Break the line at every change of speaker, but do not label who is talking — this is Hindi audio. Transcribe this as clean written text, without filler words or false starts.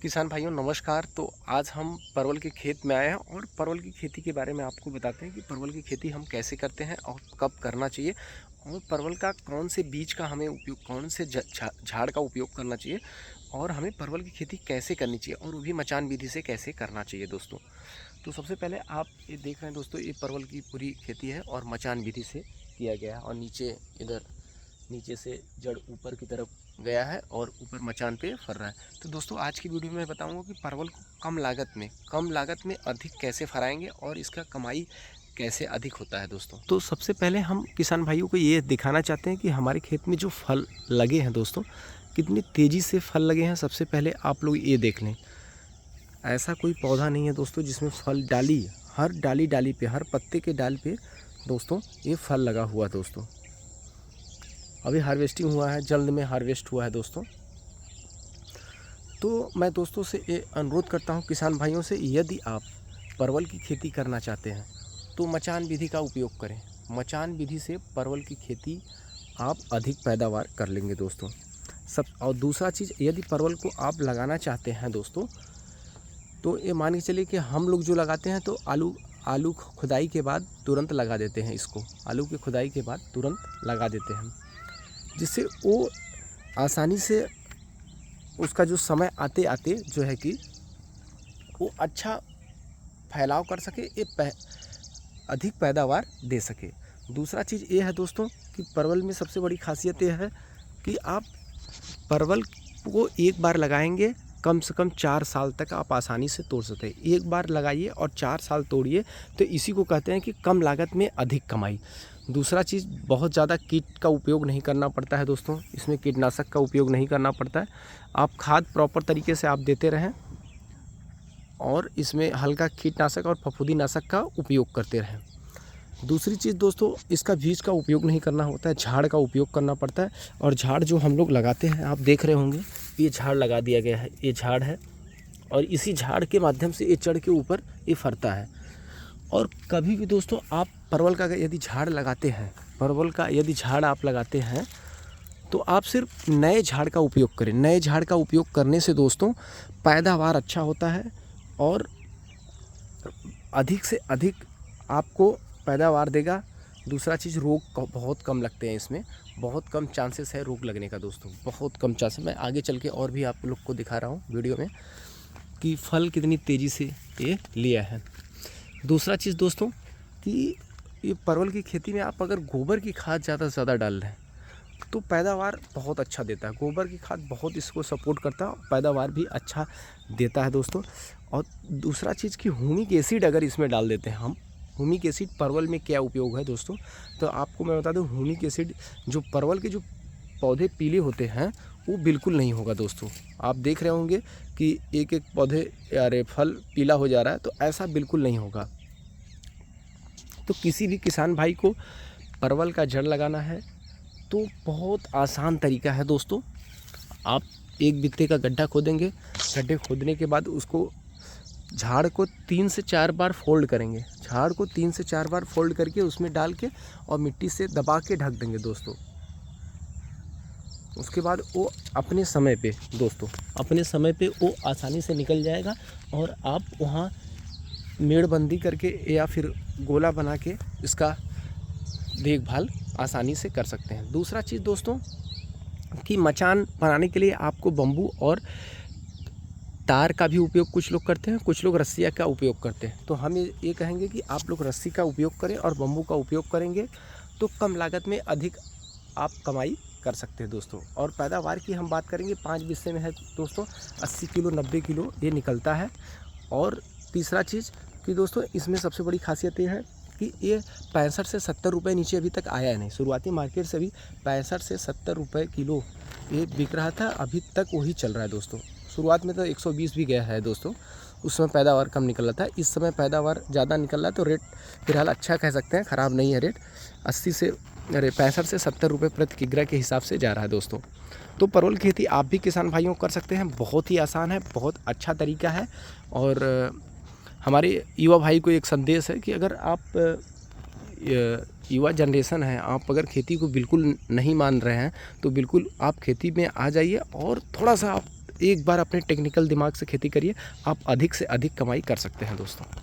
किसान भाइयों नमस्कार। तो आज हम परवल के खेत में आए हैं और परवल की खेती के बारे में आपको बताते हैं कि परवल की खेती हम कैसे करते हैं और कब करना चाहिए और परवल का कौन से बीज का हमें उपयोग, कौन से झाड़ का उपयोग करना चाहिए और हमें परवल की खेती कैसे करनी चाहिए और वो भी मचान विधि से कैसे करना चाहिए दोस्तों। तो सबसे पहले आप ये देख रहे हैं दोस्तों, ये परवल की पूरी खेती है और मचान विधि से किया गया है और नीचे से जड़ ऊपर की तरफ गया है और ऊपर मचान पे फर रहा है। तो दोस्तों आज की वीडियो में मैं बताऊंगा कि परवल को कम लागत में अधिक कैसे फराएंगे और इसका कमाई कैसे अधिक होता है दोस्तों। तो सबसे पहले हम किसान भाइयों को ये दिखाना चाहते हैं कि हमारे खेत में जो फल लगे हैं दोस्तों, कितनी तेज़ी से फल लगे हैं। सबसे पहले आप लोग ये देख लें, ऐसा कोई पौधा नहीं है दोस्तों जिसमें फल हर डाली पे, हर पत्ते के डाल पे दोस्तों ये फल लगा हुआ है दोस्तों। अभी हार्वेस्टिंग हुआ है, जल्द में हार्वेस्ट हुआ है दोस्तों। तो मैं दोस्तों से ये अनुरोध करता हूँ किसान भाइयों से, यदि आप परवल की खेती करना चाहते हैं तो मचान विधि का उपयोग करें। मचान विधि से परवल की खेती आप अधिक पैदावार कर लेंगे दोस्तों। और दूसरा चीज़, यदि परवल को आप लगाना चाहते हैं दोस्तों, तो ये मान के चलिए कि हम लोग जो लगाते हैं तो आलू खुदाई के बाद तुरंत लगा देते हैं। इसको आलू की खुदाई के बाद तुरंत लगा देते हैं, जिससे वो आसानी से उसका जो समय आते आते जो है कि वो अच्छा फैलाव कर सके, ये अधिक पैदावार दे सके। दूसरा चीज़ ये है दोस्तों कि परवल में सबसे बड़ी खासियत ये है कि आप परवल को एक बार लगाएंगे, कम से कम 4 साल तक आप आसानी से तोड़ सकते हैं। एक बार लगाइए और 4 साल तोड़िए, तो इसी को कहते हैं कि कम लागत में अधिक कमाई। दूसरा चीज़, बहुत ज़्यादा कीट का उपयोग नहीं करना पड़ता है दोस्तों, इसमें कीटनाशक का उपयोग नहीं करना पड़ता है। आप खाद प्रॉपर तरीके से आप देते रहें और इसमें हल्का कीटनाशक और फफूंदीनाशक का उपयोग करते रहें। दूसरी चीज़ दोस्तों, इसका बीज का उपयोग नहीं करना होता है, झाड़ का उपयोग करना पड़ता है। और झाड़ जो हम लोग लगाते हैं, आप देख रहे होंगे ये झाड़ लगा दिया गया है, ये झाड़ है और इसी झाड़ के माध्यम से ये चढ़ के ऊपर ये फरता है। और कभी भी दोस्तों आप परवल का यदि झाड़ लगाते हैं, परवल का यदि झाड़ आप लगाते हैं तो आप सिर्फ नए झाड़ का उपयोग करें। नए झाड़ का उपयोग करने से दोस्तों पैदावार अच्छा होता है और अधिक से अधिक आपको पैदावार देगा। दूसरा चीज़, रोग बहुत कम लगते हैं इसमें, बहुत कम चांसेस है रोग लगने का दोस्तों, बहुत कम चांसेस। मैं आगे चल के और भी आप लोग को दिखा रहा हूँ वीडियो में कि फल कितनी तेज़ी से ये लिया है। दूसरा चीज़ दोस्तों कि ये परवल की खेती में आप अगर गोबर की खाद ज़्यादा से ज़्यादा डाल रहे हैं तो पैदावार बहुत अच्छा देता है। गोबर की खाद बहुत इसको सपोर्ट करता है, पैदावार भी अच्छा देता है दोस्तों। और दूसरा चीज़ कि ह्यूमिक एसिड अगर इसमें डाल देते हैं हम, ह्यूमिक एसिड परवल में क्या उपयोग है दोस्तों, तो आपको मैं बता दूं, ह्यूमिक एसिड जो परवल के जो पौधे पीले होते हैं वो बिल्कुल नहीं होगा दोस्तों। आप देख रहे होंगे कि एक एक पौधे अरे फल पीला हो जा रहा है, तो ऐसा बिल्कुल नहीं होगा। तो किसी भी किसान भाई को परवल का जड़ लगाना है तो बहुत आसान तरीका है दोस्तों। आप एक बित्ते का गड्ढा खोदेंगे, गड्ढे खोदने के बाद उसको झाड़ को 3 से 4 बार फोल्ड करेंगे, झाड़ को 3 से 4 बार फोल्ड करके उसमें डाल के और मिट्टी से दबा के ढक देंगे दोस्तों। उसके बाद वो अपने समय पे वो आसानी से निकल जाएगा और आप वहाँ मेड़बंदी करके या फिर गोला बना के इसका देखभाल आसानी से कर सकते हैं। दूसरा चीज़ दोस्तों कि मचान बनाने के लिए आपको बम्बू और तार का भी उपयोग कुछ लोग करते हैं, कुछ लोग रस्सियाँ का उपयोग करते हैं। तो हम ये कहेंगे कि आप लोग रस्सी का उपयोग करें और बम्बू का उपयोग करेंगे तो कम लागत में अधिक आप कमाई कर सकते हैं दोस्तों। और पैदावार की हम बात करेंगे, 5 बिस्से में है दोस्तों 80 किलो 90 किलो ये निकलता है। और तीसरा चीज़ कि दोस्तों इसमें सबसे बड़ी खासियत ये है कि ये 65 से 70 रुपये नीचे अभी तक आया है नहीं। शुरुआती मार्केट से भी 65 से 70 रुपये किलो ये बिक रहा था, अभी तक वही चल रहा है दोस्तों। शुरुआत में तो 120 भी गया है दोस्तों, उस समय पैदावार कम निकल रहा था। इस समय पैदावार ज़्यादा निकल रहा है तो रेट फिलहाल अच्छा कह सकते हैं, ख़राब नहीं है रेट। 65 से 70 रुपये प्रति किग्रा के हिसाब से जा रहा है दोस्तों। तो परवल खेती आप भी किसान भाइयों कर सकते हैं, बहुत ही आसान है, बहुत अच्छा तरीका है। और हमारे युवा भाई को एक संदेश है कि अगर आप युवा जनरेशन है, आप अगर खेती को बिल्कुल नहीं मान रहे हैं तो बिल्कुल आप खेती में आ जाइए और थोड़ा सा आप एक बार अपने टेक्निकल दिमाग से खेती करिए, आप अधिक से अधिक कमाई कर सकते हैं दोस्तों।